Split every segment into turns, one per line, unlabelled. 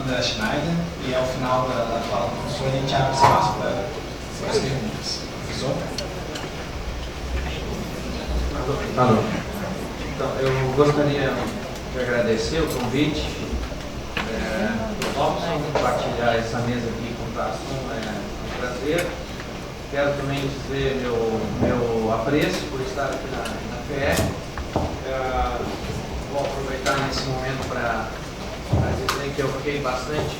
Amanda Schneider e ao final da fala do professor a gente abre espaço para as perguntas. Professor?
Alô. Então, eu gostaria de agradecer o convite. Vamos compartilhar essa mesa aqui com o Tasson, é um prazer. Quero também dizer meu apreço por estar aqui na FE. Vou aproveitar nesse momento para dizer que eu fiquei bastante.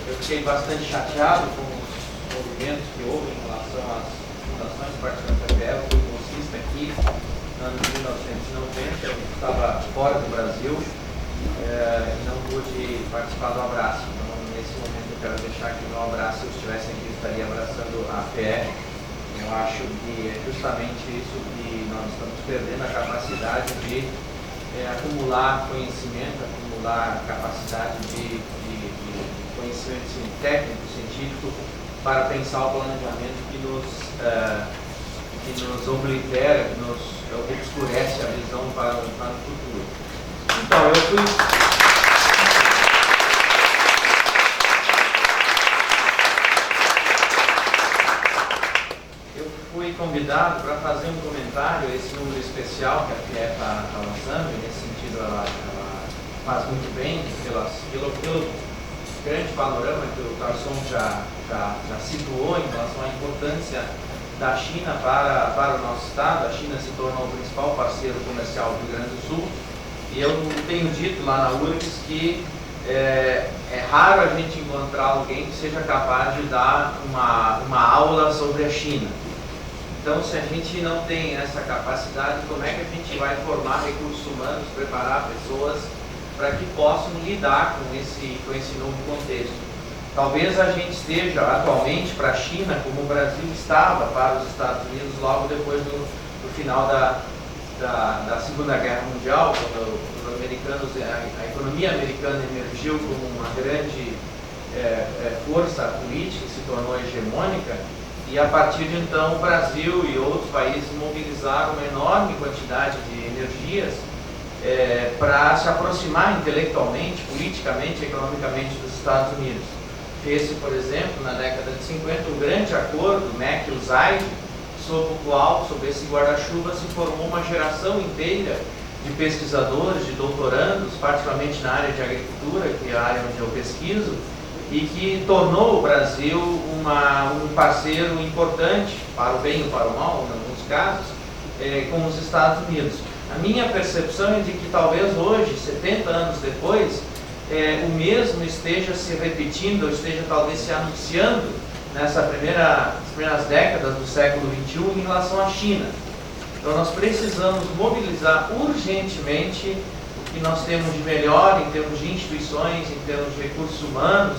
Eu fiquei bastante chateado com os movimentos que houve em relação às fundações participantes da FE. Eu fui bolsista aqui no ano de 1990, eu estava fora do Brasil e não pude participar do abraço. Então, nesse momento, eu quero deixar que o meu abraço, se eu estivesse aqui, eu estaria abraçando a FE. Eu acho que é justamente isso que nós estamos perdendo, a capacidade de acumular conhecimento, acumular capacidade de conhecimento técnico, científico, para pensar o planejamento que nos oblitera, que nos obscurece a visão para o futuro. Então, eu fui convidado para fazer um comentário a esse número especial que a FIE está lançando, e nesse sentido ela faz muito bem pelo grande panorama que o Tasson já situou em relação à importância da China para o nosso estado. A China se tornou o principal parceiro comercial do Rio Grande do Sul, e eu tenho dito lá na URGS que é raro a gente encontrar alguém que seja capaz de dar uma aula sobre a China. Então, se a gente não tem essa capacidade, como é que a gente vai formar recursos humanos, preparar pessoas para que possam lidar com esse novo contexto? Talvez a gente esteja atualmente para a China como o Brasil estava para os Estados Unidos logo depois do final da Segunda Guerra Mundial, quando os americanos, a economia americana emergiu como uma grande força política, se tornou hegemônica, e a partir de então o Brasil e outros países mobilizaram uma enorme quantidade de energias para se aproximar intelectualmente, politicamente, economicamente dos Estados Unidos. Fez-se, por exemplo, na década de 50, um grande acordo, MEC-USAID, sob esse guarda-chuva se formou uma geração inteira de pesquisadores, de doutorandos, particularmente na área de agricultura, que é a área onde eu pesquiso, e que tornou o Brasil um parceiro importante, para o bem ou para o mal, em alguns casos, com os Estados Unidos. A minha percepção é de que talvez hoje, 70 anos depois, o mesmo esteja se repetindo, ou esteja talvez se anunciando nessas primeiras décadas do século XXI em relação à China. Então nós precisamos mobilizar urgentemente o que nós temos de melhor em termos de instituições, em termos de recursos humanos,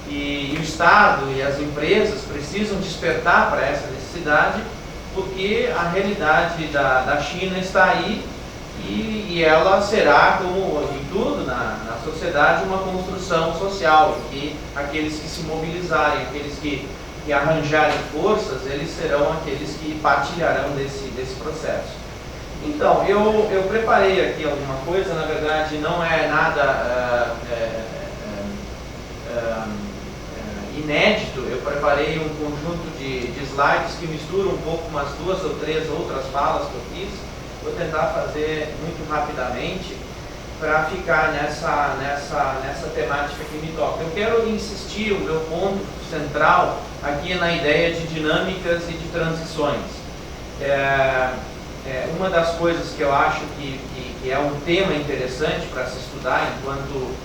e o Estado e as empresas precisam despertar para essa necessidade, porque a realidade da China está aí e ela será, como em tudo na sociedade, uma construção social, em que aqueles que se mobilizarem, aqueles que arranjarem forças, eles serão aqueles que partilharão desse processo. Então, eu preparei aqui alguma coisa, na verdade não é nada inédito. Eu preparei um conjunto de slides que misturam um pouco umas 2 ou 3 outras falas que eu fiz. Vou tentar fazer muito rapidamente para ficar nessa temática que me toca. Eu quero insistir, o meu ponto central aqui é na ideia de dinâmicas e de transições. Uma das coisas que eu acho que é um tema interessante para se estudar enquanto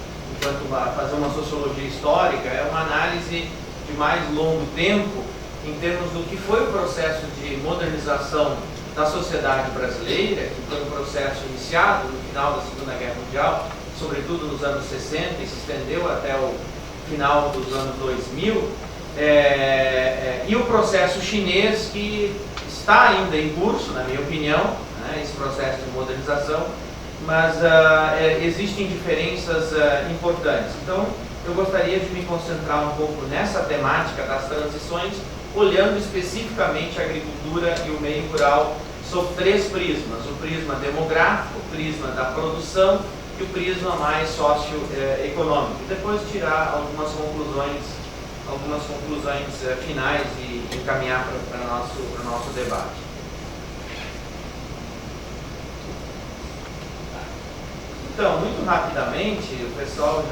fazer uma sociologia histórica é uma análise de mais longo tempo em termos do que foi o processo de modernização da sociedade brasileira, que foi um processo iniciado no final da Segunda Guerra Mundial, sobretudo nos anos 60, e se estendeu até o final dos anos 2000, e o processo chinês, que está ainda em curso, na minha opinião, né, esse processo de modernização, mas existem diferenças importantes. Então, eu gostaria de me concentrar um pouco nessa temática das transições, olhando especificamente a agricultura e o meio rural sob 3 prismas: o prisma demográfico, o prisma da produção e que o prisma mais socioeconômico. E depois tirar algumas conclusões finais e encaminhar para o nosso debate. Então, muito rapidamente, o pessoal o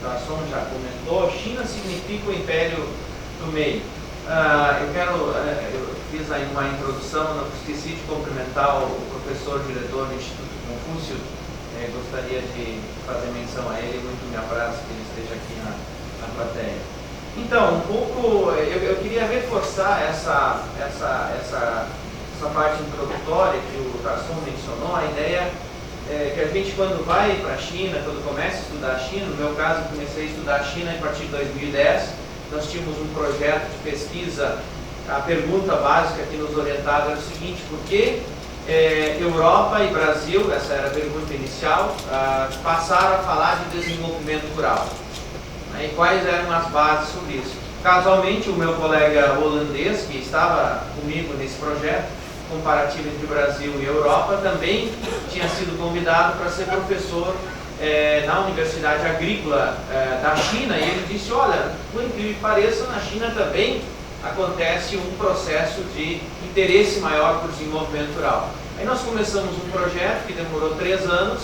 Tarson já comentou, China significa o império do meio. Eu fiz aí uma introdução, não esqueci de cumprimentar o professor diretor do Instituto Confúcio, gostaria de fazer menção a ele, muito me apraz que ele esteja aqui na plateia. Então, eu queria reforçar essa parte introdutória que o Tarson mencionou, a ideia que a gente, quando vai para a China, quando começa a estudar a China, no meu caso, eu comecei a estudar a China a partir de 2010, nós tínhamos um projeto de pesquisa, a pergunta básica que nos orientava era o seguinte: por que Europa e Brasil, essa era a pergunta inicial, passaram a falar de desenvolvimento rural? E quais eram as bases sobre isso? Casualmente, o meu colega holandês, que estava comigo nesse projeto comparativo entre Brasil e Europa, também tinha sido convidado para ser professor na Universidade Agrícola da China, e ele disse: olha, por incrível que pareça, na China também acontece um processo de interesse maior por desenvolvimento rural. Aí nós começamos um projeto que demorou 3 anos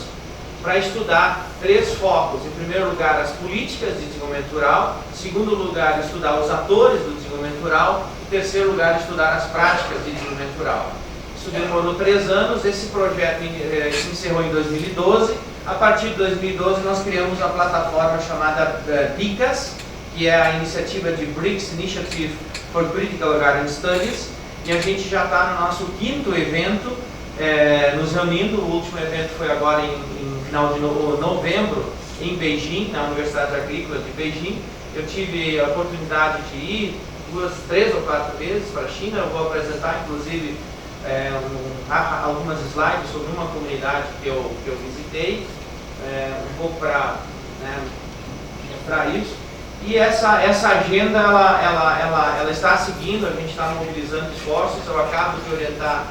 para estudar 3 focos. Em primeiro lugar, as políticas de desenvolvimento rural; em segundo lugar, estudar os atores do desenvolvimento rural; em terceiro lugar, estudar as práticas de desenvolvimento rural. Isso demorou 3 anos, esse projeto se encerrou em 2012. A partir de 2012 nós criamos a plataforma chamada BICAS, que é a iniciativa de BRICS Initiative for Critical Garden Studies, e a gente já está no nosso 5º evento, nos reunindo. O último evento foi agora em final de novembro, em Beijing, na Universidade Agrícola de Beijing. Eu tive a oportunidade de ir 3 ou 4 vezes para a China. Eu vou apresentar, inclusive, algumas slides sobre uma comunidade que eu visitei, um pouco para mostrar isso. E essa agenda ela está seguindo, a gente está mobilizando esforços. Eu acabo de orientar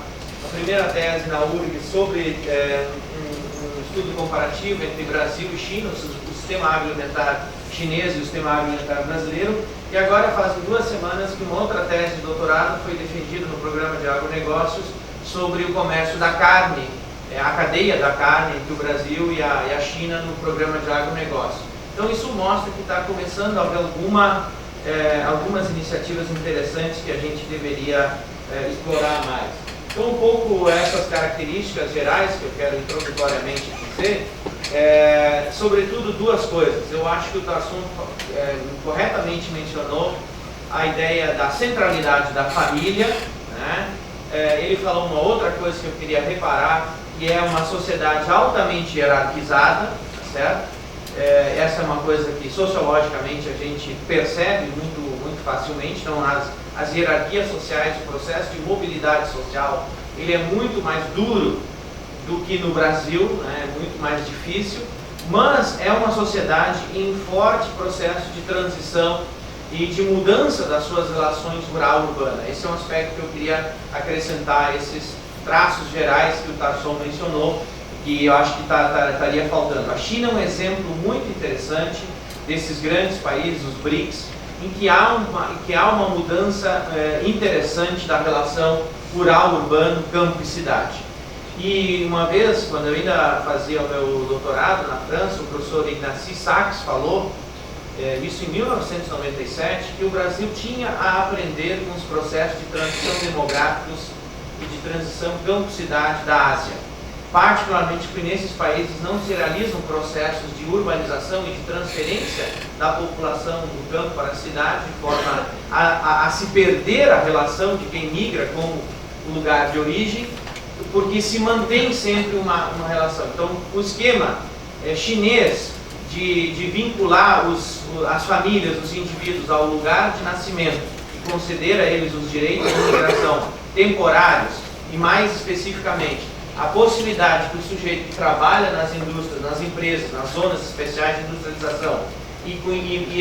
a primeira tese na URG sobre um estudo comparativo entre Brasil e China, o sistema agroalimentar chinês e o sistema agroalimentar brasileiro. E agora fazem 2 semanas que uma outra tese de doutorado foi defendida no programa de agronegócios sobre o comércio da carne, a cadeia da carne entre o Brasil e a China no programa de agronegócio. Então isso mostra que está começando a haver algumas iniciativas interessantes que a gente deveria explorar mais. Então, um pouco essas características gerais que eu quero introdutoriamente dizer, sobretudo 2 coisas. Eu acho que o Tarson corretamente mencionou a ideia da centralidade da família, né? Ele falou uma outra coisa que eu queria reparar, que é uma sociedade altamente hierarquizada, certo? Essa é uma coisa que sociologicamente a gente percebe muito facilmente. Então, as hierarquias sociais, o processo de mobilidade social, ele é muito mais duro do que no Brasil, né? É muito mais difícil, mas é uma sociedade em forte processo de transição e de mudança das suas relações rural-urbana. Esse é um aspecto que eu queria acrescentar, esses traços gerais que o Tarson mencionou, que eu acho que estaria faltando. A China é um exemplo muito interessante desses grandes países, os BRICS, em que há uma mudança interessante da relação rural-urbano, campo e cidade. E uma vez, quando eu ainda fazia o meu doutorado na França, o professor Ignacy Sachs falou, isso em 1997, que o Brasil tinha a aprender com os processos de transição demográficos e de transição campo-cidade da Ásia. Particularmente porque nesses países não se realizam processos de urbanização e de transferência da população do campo para a cidade, de forma a se perder a relação de quem migra como o lugar de origem, porque se mantém sempre uma relação. Então, o esquema chinês de vincular as famílias, os indivíduos ao lugar de nascimento e conceder a eles os direitos de imigração temporários e, mais especificamente, a possibilidade que o sujeito que trabalha nas indústrias, nas empresas, nas zonas especiais de industrialização e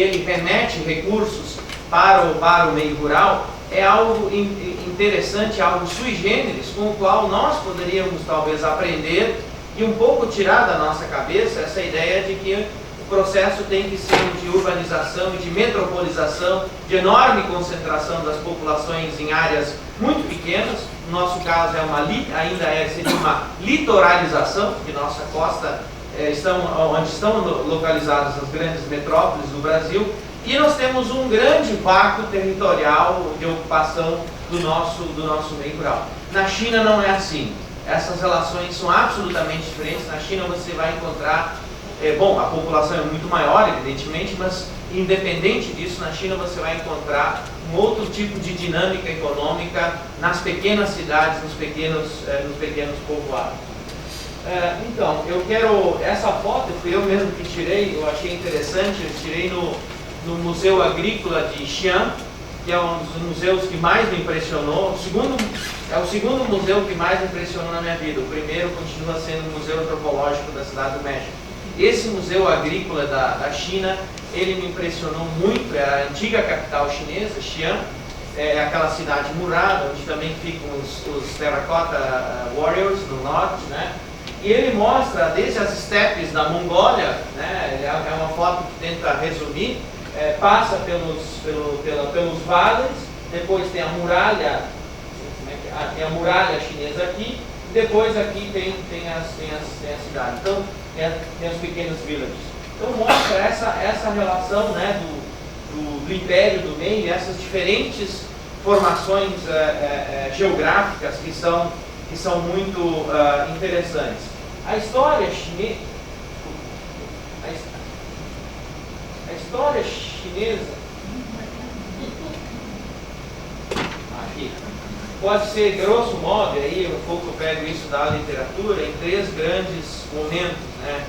ele remete recursos para o meio rural, é algo interessante, algo sui generis, com o qual nós poderíamos talvez aprender e um pouco tirar da nossa cabeça essa ideia de que o processo tem que ser de urbanização e de metropolização, de enorme concentração das populações em áreas muito pequenas. No nosso caso seria uma litoralização, porque nossa costa onde estão localizadas as grandes metrópoles do Brasil, e nós temos um grande vácuo territorial de ocupação do nosso meio rural. Na China não é assim. Essas relações são absolutamente diferentes. Na China você vai encontrar, a população é muito maior, evidentemente, mas independente disso, na China você vai encontrar um outro tipo de dinâmica econômica nas pequenas cidades, nos pequenos povoados. Então, essa foto fui eu mesmo que tirei, eu achei interessante, eu tirei no Museu Agrícola de Xi'an, que é um dos museus que mais me impressionou. É o segundo museu que mais me impressionou na minha vida. O primeiro continua sendo o Museu Antropológico da Cidade do México. Esse Museu Agrícola da China, ele me impressionou muito. É a antiga capital chinesa, Xi'an, é aquela cidade murada, onde também ficam os Terracotta Warriors no norte, né? E ele mostra desde as estepes da Mongólia, né? É uma foto que tenta resumir, passa pelos vales, depois tem a muralha, tem a muralha chinesa aqui, e depois aqui tem a cidade. Então tem os pequenos villages. Então mostra essa relação, né, do império do meio, essas diferentes formações geográficas que são muito interessantes. A história chinesa aqui pode ser, grosso modo, aí um pouco eu pego isso da literatura, em 3 grandes momentos, né?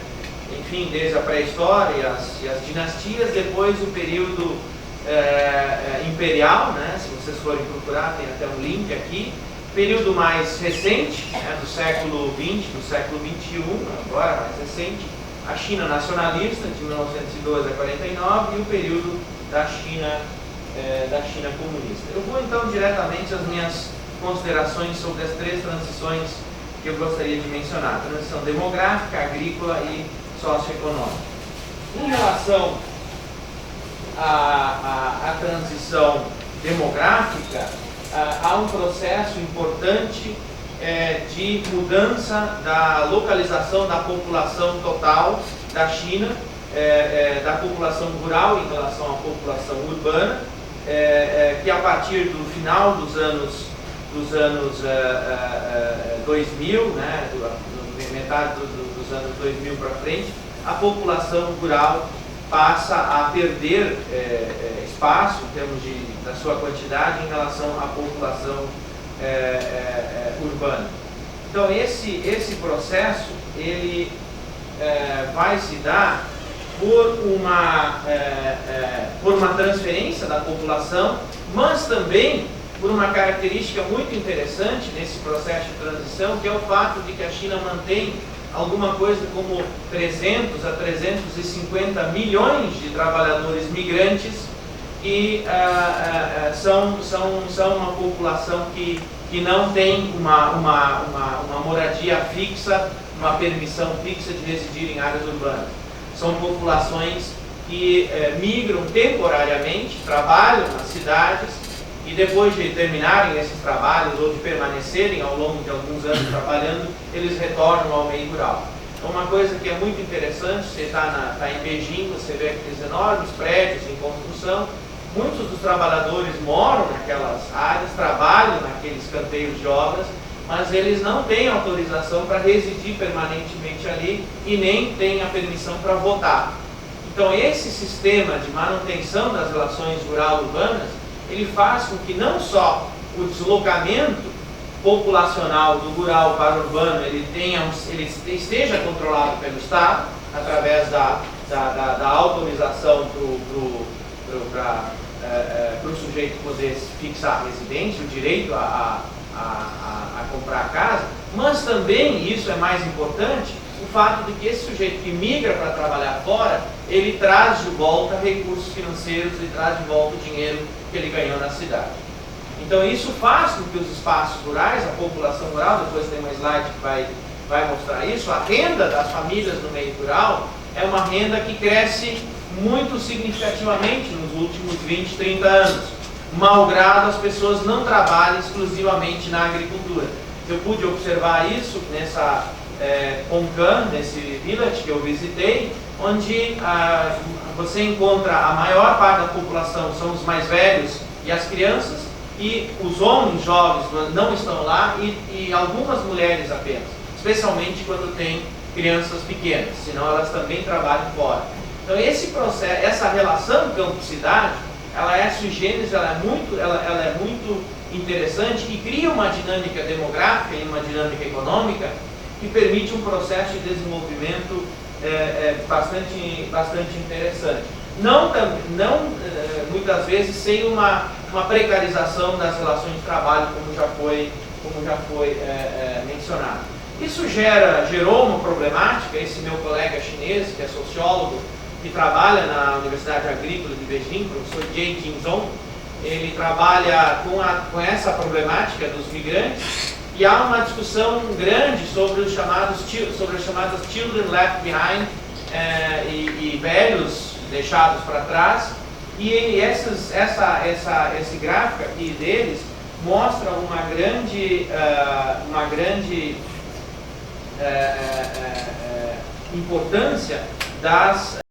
Enfim, desde a pré-história e as dinastias, depois o período imperial, né? Se vocês forem procurar, tem até um link aqui. Período mais recente, né, do século XX, do século XXI, agora mais recente, a China nacionalista, de 1912 a 49, e o período da China comunista. Eu vou então diretamente às minhas considerações sobre as 3 transições que eu gostaria de mencionar: transição demográfica, agrícola e socioeconômica. Em relação à transição demográfica, há um processo importante de mudança da localização da população total da China, da população rural em relação à população urbana, que a partir do final dos anos 2000, né, metade dos anos 2000 para frente, a população rural passa a perder espaço em termos da sua quantidade em relação à população urbana. Então esse processo ele vai se dar por uma transferência da população, mas também por uma característica muito interessante nesse processo de transição, que é o fato de que a China mantém alguma coisa como 300 a 350 milhões de trabalhadores migrantes que são uma população que não tem uma moradia fixa, uma permissão fixa de residir em áreas urbanas. São populações que migram temporariamente, trabalham nas cidades e depois de terminarem esses trabalhos ou de permanecerem ao longo de alguns anos trabalhando, eles retornam ao meio rural. Então, uma coisa que é muito interessante, você está em Beijing, você vê aqueles enormes prédios em construção, muitos dos trabalhadores moram naquelas áreas, trabalham naqueles canteiros de obras, mas eles não têm autorização para residir permanentemente ali e nem têm a permissão para votar. Então, esse sistema de manutenção das relações rural-urbanas, ele faz com que não só o deslocamento populacional do rural para o urbano ele esteja controlado pelo Estado, através da autorização para o sujeito poder fixar residência, o direito a comprar a casa, mas também, isso é mais importante, o fato de que esse sujeito que migra para trabalhar fora, ele traz de volta recursos financeiros e traz de volta o dinheiro que ele ganhou na cidade. Então isso faz com que os espaços rurais, a população rural, depois tem uma slide que vai vai mostrar isso, a renda das famílias no meio rural é uma renda que cresce muito significativamente nos últimos 20, 30 anos, malgrado as pessoas não trabalhem exclusivamente na agricultura. Eu pude observar isso nessa Poncan, nesse village que eu visitei, onde você encontra a maior parte da população são os mais velhos e as crianças, e os homens jovens não estão lá, e algumas mulheres apenas, especialmente quando tem crianças pequenas, senão elas também trabalham fora. Então esse processo, essa relação campo-cidade, ela é sui generis, ela é muito interessante e cria uma dinâmica demográfica e uma dinâmica econômica que permite um processo de desenvolvimento bastante interessante. Não muitas vezes sem uma precarização das relações de trabalho, como já foi mencionado. Isso gerou uma problemática. Esse meu colega chinês, que é sociólogo, que trabalha na Universidade Agrícola de Beijing, o professor Jie Jinzhong, ele trabalha com essa problemática dos migrantes, e há uma discussão grande sobre as chamadas children left behind, e velhos deixados para trás, e esse gráfico aqui deles mostra uma grande importância das